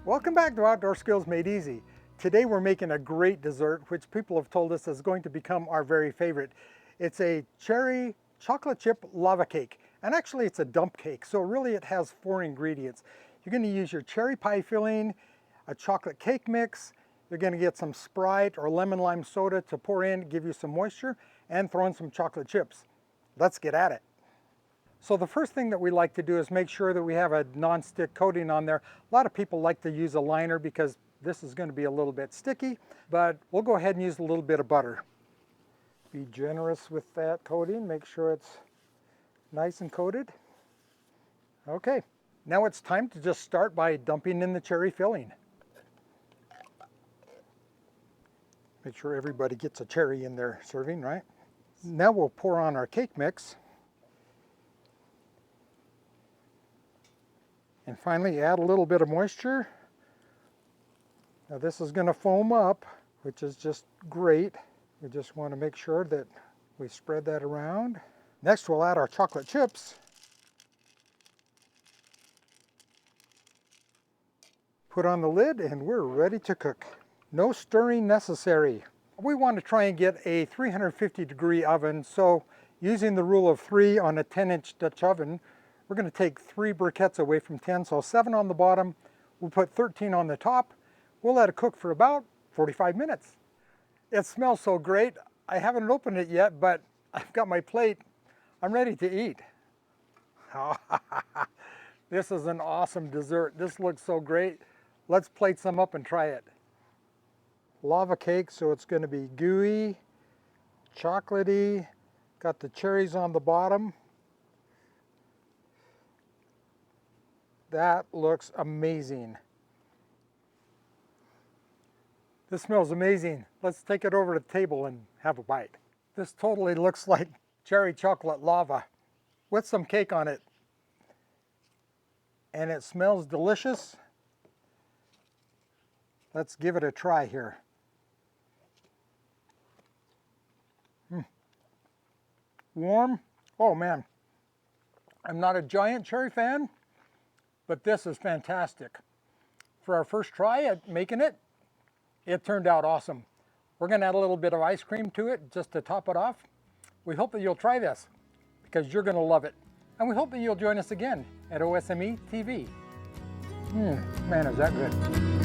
Welcome back to Outdoor Skills Made Easy. Today we're making a great dessert which people have told us is going to become our very favorite. It's a cherry chocolate chip lava cake, and actually it's a dump cake, so really it has 4 ingredients. You're going to use your cherry pie filling, a chocolate cake mix, you're going to get some Sprite or lemon lime soda to pour in, give you some moisture, and throw in some chocolate chips. Let's get at it. So the first thing that we like to do is make sure that we have a non-stick coating on there. A lot of people like to use a liner because this is going to be a little bit sticky, but we'll go ahead and use a little bit of butter. Be generous with that coating, make sure it's nice and coated. Okay, now it's time to just start by dumping in the cherry filling. Make sure everybody gets a cherry in their serving, right? Now we'll pour on our cake mix. And finally add a little bit of moisture. Now this is going to foam up, which is just great. We just want to make sure that we spread that around. Next we'll add our chocolate chips. Put on the lid and we're ready to cook. No stirring necessary. We want to try and get a 350-degree oven, so using the rule of 3 on a 10-inch Dutch oven, we're going to take 3 briquettes away from 10, so 7 on the bottom. We'll put 13 on the top. We'll let it cook for about 45 minutes. It smells so great. I haven't opened it yet, but I've got my plate. I'm ready to eat. This is an awesome dessert. This looks so great. Let's plate some up and try it. Lava cake, so it's going to be gooey, chocolatey, got the cherries on the bottom. That looks amazing. This smells amazing. Let's take it over to the table and have a bite. This totally looks like cherry chocolate lava with some cake on it. And it smells delicious. Let's give it a try here. Warm. Oh man. I'm not a giant cherry fan, but this is fantastic. For our first try at making it, it turned out awesome. We're going to add a little bit of ice cream to it just to top it off. We hope that you'll try this because you're going to love it. And we hope that you'll join us again at OSMEtv. Man, is that good.